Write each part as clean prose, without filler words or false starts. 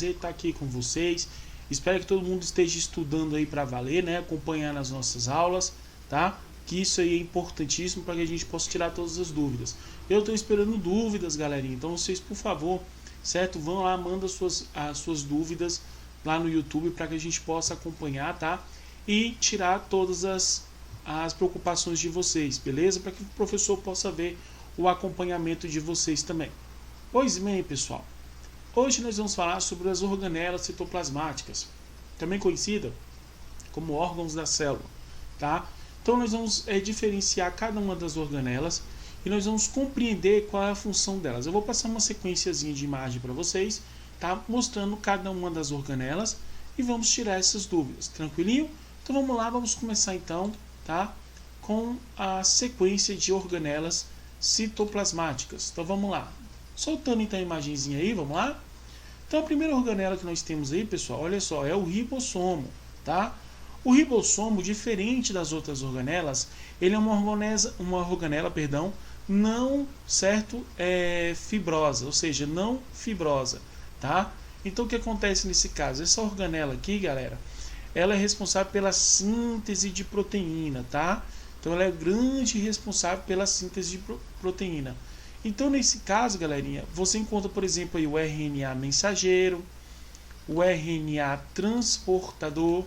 prazer estar aqui com vocês. Espero que todo mundo esteja estudando aí para valer, né? Acompanhando as nossas aulas, tá? Que isso aí é importantíssimo para que a gente possa tirar todas as dúvidas. Eu estou esperando dúvidas, galerinha. Então vocês, por favor, certo? Vão lá, manda as suas dúvidas lá no YouTube para que a gente possa acompanhar, tá? E tirar todas as preocupações de vocês, beleza? Para que o professor possa ver o acompanhamento de vocês também. Pois bem, pessoal. Hoje nós vamos falar sobre as organelas citoplasmáticas, também conhecida como órgãos da célula, tá? Então nós vamos diferenciar cada uma das organelas e nós vamos compreender qual é a função delas. Eu vou passar uma sequenciazinha de imagem para vocês, tá? Mostrando cada uma das organelas e vamos tirar essas dúvidas, tranquilinho? Então vamos lá, vamos começar então, tá? Com a sequência de organelas citoplasmáticas. Então vamos lá. Soltando então a imagenzinha aí, vamos lá? Então a primeira organela que nós temos aí, pessoal, olha só, é o ribossomo, tá? O ribossomo, diferente das outras organelas, ele é uma organela, não, certo, fibrosa, ou seja, não fibrosa, tá? Então o que acontece nesse caso? Essa organela aqui, galera, ela é responsável pela síntese de proteína, tá? Então ela é grande responsável pela síntese de proteína. Então, nesse caso, galerinha, você encontra, por exemplo, aí o RNA mensageiro, o RNA transportador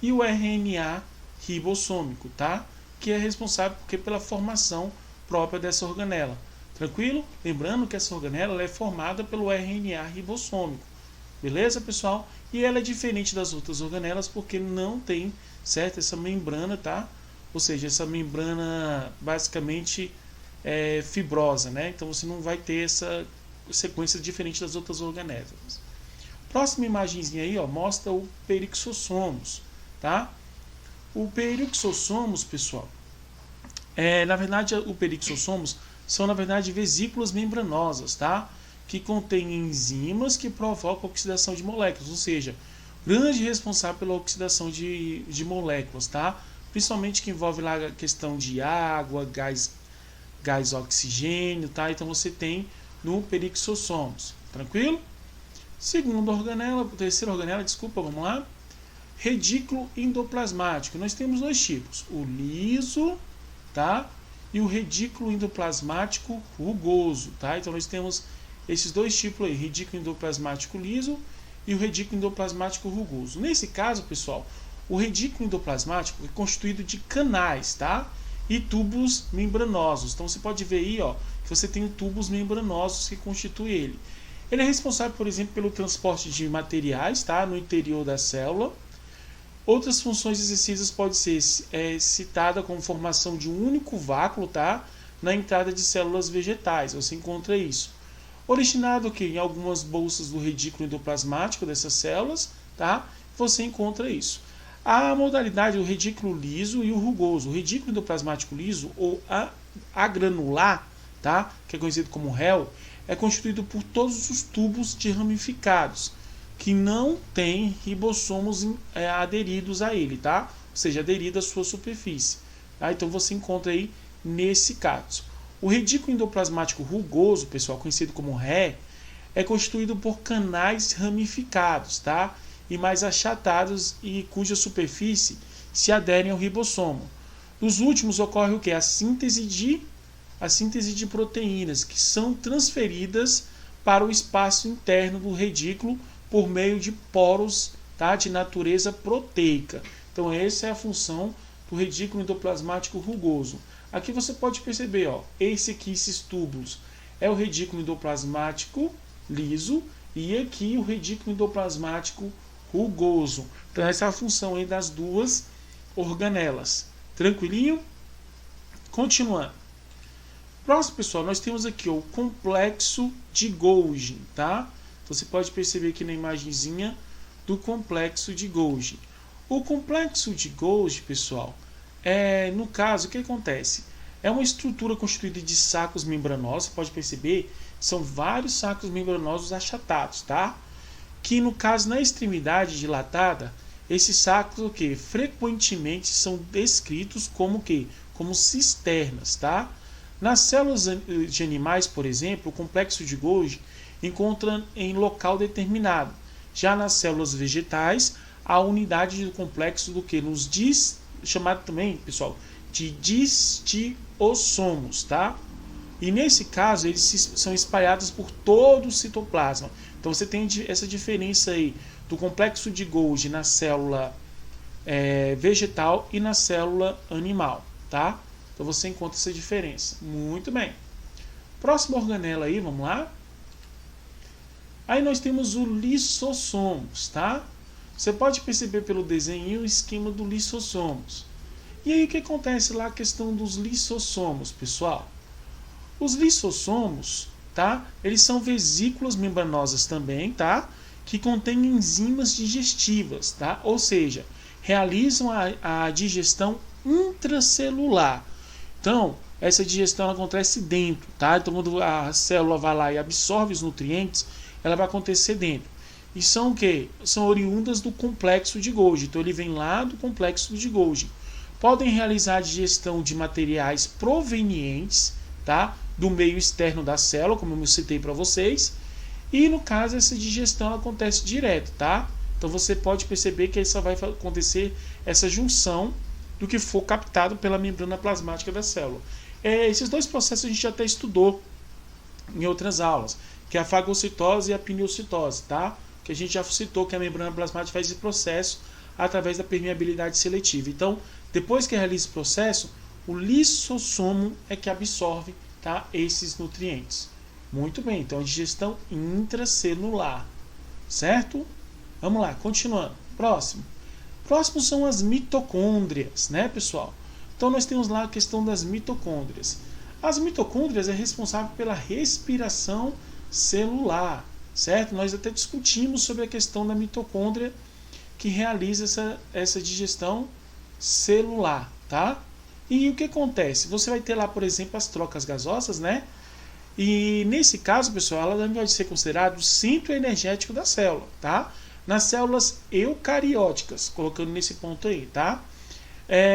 e o RNA ribossômico, tá? Que é responsável pela formação própria dessa organela. Tranquilo? Lembrando que essa organela é formada pelo RNA ribossômico. Beleza, pessoal? E ela é diferente das outras organelas porque não tem, certo, essa membrana, tá? Ou seja, essa membrana basicamente fibrosa, né? Então você não vai ter essa sequência diferente das outras organelas. Próxima imagenzinha aí, ó, mostra o perixossomos, tá? O perixossomos, pessoal, na verdade o perixossomos são na verdade vesículas membranosas, tá? Que contêm enzimas que provocam a oxidação de moléculas, ou seja, grande responsável pela oxidação de moléculas, tá? Principalmente que envolve lá a questão de água, gás oxigênio, tá? Então você tem no perixossomos, tranquilo? Terceira organela, desculpa, vamos lá. Redículo endoplasmático. Nós temos dois tipos, o liso, tá? E o redículo endoplasmático rugoso, tá? Então nós temos esses dois tipos aí, redículo endoplasmático liso e o redículo endoplasmático rugoso. Nesse caso, pessoal, o redículo endoplasmático é constituído de canais, tá? E tubos membranosos. Então você pode ver aí, ó, que você tem tubos membranosos que constituem ele. Ele é responsável, por exemplo, pelo transporte de materiais, tá, no interior da célula. Outras funções exercidas podem ser citada como formação de um único vácuo, tá, na entrada de células vegetais. Você encontra isso. Originado aqui em algumas bolsas do redículo endoplasmático dessas células, tá? Você encontra isso. A modalidade do redículo liso e o rugoso. O redículo endoplasmático liso, ou agranular, tá? Que é conhecido como REL, é constituído por todos os tubos de ramificados, que não têm ribossomos aderidos a ele, tá? Ou seja, aderido à sua superfície. Tá? Então você encontra aí nesse caso. O redículo endoplasmático rugoso, pessoal, conhecido como RE, é constituído por canais ramificados, tá? E mais achatados e cuja superfície se aderem ao ribossomo. Nos últimos ocorre o que? A síntese de proteínas que são transferidas para o espaço interno do redículo por meio de poros, tá? De natureza proteica. Então essa é a função do redículo endoplasmático rugoso. Aqui você pode perceber, ó, esses tubos é o redículo endoplasmático liso e aqui o redículo endoplasmático rugoso. Então essa é a função aí das duas organelas. Tranquilinho? Continuando. Próximo, pessoal, nós temos aqui o complexo de Golgi, tá? Então você pode perceber aqui na imagenzinha do complexo de Golgi. O complexo de Golgi, pessoal, no caso, o que acontece? É uma estrutura constituída de sacos membranosos, você pode perceber, são vários sacos membranosos achatados, tá? Que no caso, na extremidade dilatada, esses sacos o que? Frequentemente são descritos como que? Como cisternas, tá? Nas células de animais, por exemplo, o complexo de Golgi encontra em local determinado. Já nas células vegetais, a unidade do complexo do que? Chamado também, pessoal, de distiosomos, tá? E nesse caso, eles são espalhados por todo o citoplasma. Então você tem essa diferença aí do complexo de Golgi na célula vegetal e na célula animal, tá? Então você encontra essa diferença. Muito bem. Próxima organela aí, vamos lá. Aí nós temos o lissossomos, tá? Você pode perceber pelo desenho o esquema do lissossomos. E aí o que acontece lá, a questão dos lissossomos, pessoal? Os lissossomos, tá? Eles são vesículas membranosas também, tá? Que contêm enzimas digestivas, tá? Ou seja, realizam a digestão intracelular. Então, essa digestão acontece dentro, tá? Então, quando a célula vai lá e absorve os nutrientes, ela vai acontecer dentro. E são o quê? São oriundas do complexo de Golgi. Então, ele vem lá do complexo de Golgi. Podem realizar a digestão de materiais provenientes, tá? Do meio externo da célula, como eu citei para vocês. E, no caso, essa digestão acontece direto, tá? Então, você pode perceber que só vai acontecer essa junção do que for captado pela membrana plasmática da célula. Esses dois processos a gente já até estudou em outras aulas, que é a fagocitose e a pineocitose, tá? Que a gente já citou que a membrana plasmática faz esse processo através da permeabilidade seletiva. Então, depois que realiza esse processo, o lissossomo é que absorve, tá, esses nutrientes. Muito bem, então a digestão intracelular, certo? Vamos lá, continuando. Próximo são as mitocôndrias, né, pessoal? Então nós temos lá a questão das mitocôndrias. As mitocôndrias é responsável pela respiração celular, certo? Nós até discutimos sobre a questão da mitocôndria que realiza essa digestão celular, tá? E o que acontece? Você vai ter lá, por exemplo, as trocas gasosas, né? E nesse caso, pessoal, ela também pode ser considerada o centro energético da célula, tá? Nas células eucarióticas, colocando nesse ponto aí, tá?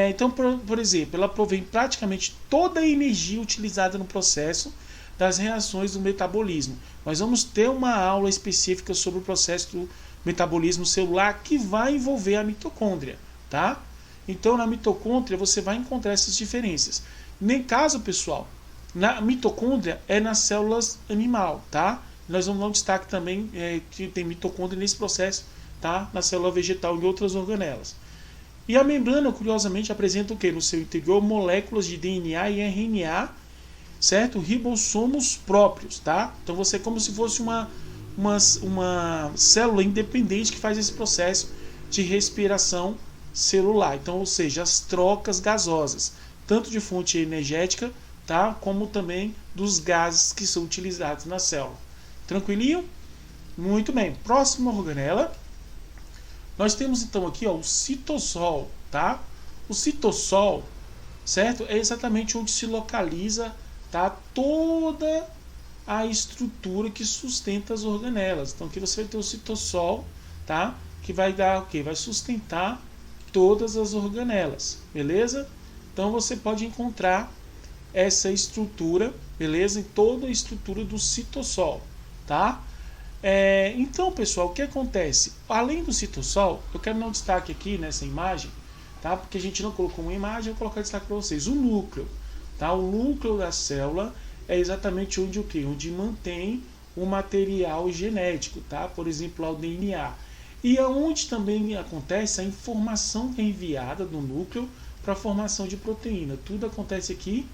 Então, por exemplo, ela provém praticamente toda a energia utilizada no processo das reações do metabolismo. Nós vamos ter uma aula específica sobre o processo do metabolismo celular que vai envolver a mitocôndria, tá? Então, na mitocôndria você vai encontrar essas diferenças. Nem caso, pessoal, na mitocôndria é nas células animal, tá? Nós vamos dar um destaque também que tem mitocôndria nesse processo, tá? Na célula vegetal e outras organelas. E a membrana, curiosamente, apresenta o que? No seu interior, moléculas de DNA e RNA, certo? Ribossomos próprios, tá? Então você é como se fosse uma célula independente que faz esse processo de respiração celular. Então, ou seja, as trocas gasosas, tanto de fonte energética, tá? Como também dos gases que são utilizados na célula. Tranquilinho? Muito bem. Próxima organela. Nós temos então aqui, ó, o citossol, tá? O citossol, certo? É exatamente onde se localiza, tá, toda a estrutura que sustenta as organelas. Então aqui você vai ter o citossol, tá? Que vai dar o quê? Vai sustentar todas as organelas, beleza? Então você pode encontrar essa estrutura, beleza? Em toda a estrutura do citossol, tá? Então, pessoal, o que acontece? Além do citossol, eu quero dar um destaque aqui nessa imagem, tá? Porque a gente não colocou uma imagem, eu vou colocar destaque para vocês. O núcleo, tá? O núcleo da célula é exatamente onde o quê? Onde mantém o material genético, tá? Por exemplo, lá o DNA. E aonde também acontece a informação que é enviada do núcleo para a formação de proteína. Tudo acontece aqui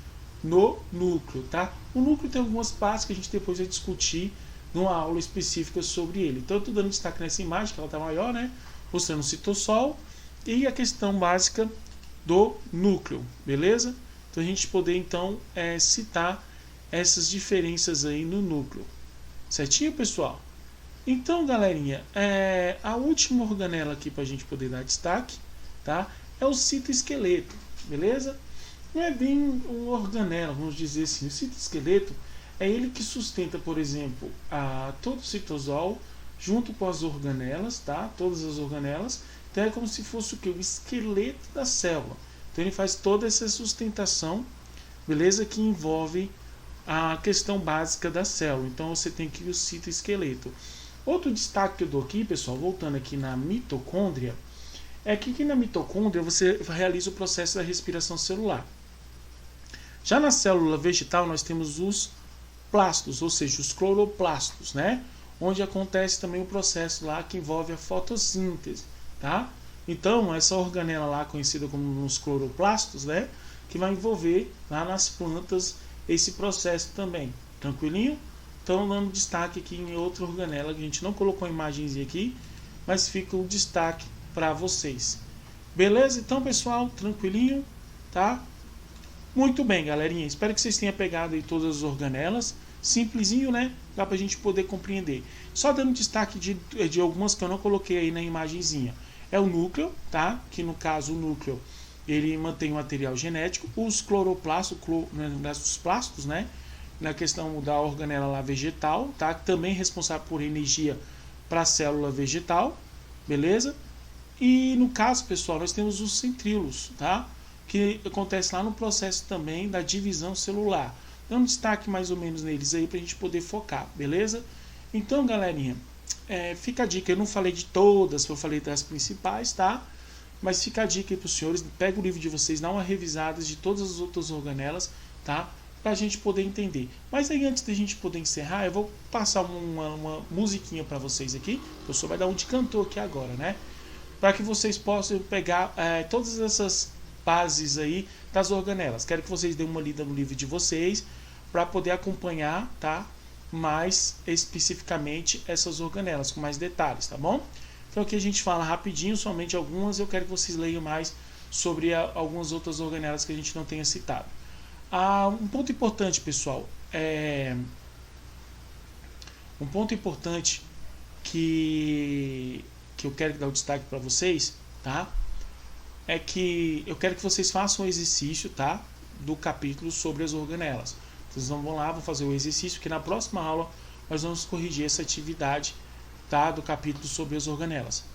no núcleo, tá? O núcleo tem algumas partes que a gente depois vai discutir numa aula específica sobre ele. Então eu estou dando destaque nessa imagem, que ela está maior, né? Mostrando o citossol e a questão básica do núcleo, beleza? Então a gente poder então citar essas diferenças aí no núcleo. Certinho, pessoal? Então, galerinha, a última organela aqui para a gente poder dar destaque, tá? É o citoesqueleto, beleza? Não é bem um organela, vamos dizer assim. O citoesqueleto é ele que sustenta, por exemplo, todo o citosol junto com as organelas, tá? Todas as organelas. Então é como se fosse o que? O esqueleto da célula. Então ele faz toda essa sustentação, beleza? Que envolve a questão básica da célula. Então você tem aqui o citoesqueleto. Outro destaque que eu dou aqui, pessoal, voltando aqui na mitocôndria, é que aqui na mitocôndria você realiza o processo da respiração celular. Já na célula vegetal nós temos os plastos, ou seja, os cloroplastos, né? Onde acontece também o processo lá que envolve a fotossíntese, tá? Então, essa organela lá conhecida como os cloroplastos, né? Que vai envolver lá nas plantas esse processo também. Tranquilinho? Então, dando destaque aqui em outra organela que a gente não colocou a imagenzinha aqui, mas fica o destaque para vocês. Beleza? Então, pessoal, tranquilinho, tá? Muito bem, galerinha. Espero que vocês tenham pegado aí todas as organelas. Simplesinho, né? Dá pra gente poder compreender. Só dando destaque de algumas que eu não coloquei aí na imagenzinha. É o núcleo, tá? Que no caso o núcleo ele mantém o material genético. Os cloroplastos, os plastos, né? Na questão da organela lá vegetal, tá? Também responsável por energia para a célula vegetal, beleza? E no caso, pessoal, nós temos os centríolos, tá? Que acontece lá no processo também da divisão celular. Dando destaque mais ou menos neles aí para a gente poder focar, beleza? Então, galerinha, fica a dica. Eu não falei de todas, eu falei das principais, tá? Mas fica a dica aí para os senhores. Pega o livro de vocês, dá uma revisada de todas as outras organelas, tá? Para a gente poder entender. Mas aí, antes da gente poder encerrar, eu vou passar uma musiquinha para vocês aqui. O professor vai dar um de cantor aqui agora, né? Para que vocês possam pegar todas essas bases aí das organelas. Quero que vocês deem uma lida no livro de vocês para poder acompanhar, tá? Mais especificamente essas organelas com mais detalhes, tá bom? Então aqui a gente fala rapidinho, somente algumas. Eu quero que vocês leiam mais sobre algumas outras organelas que a gente não tenha citado. Um ponto importante, pessoal, um ponto importante que eu quero dar o destaque para vocês, tá? É que eu quero que vocês façam o exercício, tá? Do capítulo sobre as organelas. Vocês vão lá, vão fazer o exercício, que na próxima aula nós vamos corrigir essa atividade, tá? Do capítulo sobre as organelas.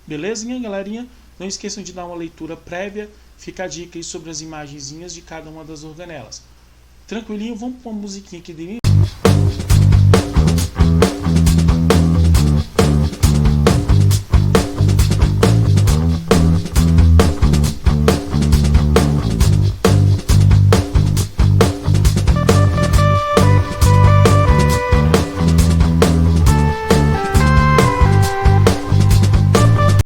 Belezinha, galerinha? Não esqueçam de dar uma leitura prévia. Fica a dica aí sobre as imagenzinhas de cada uma das organelas. Tranquilinho? Vamos pôr uma musiquinha aqui de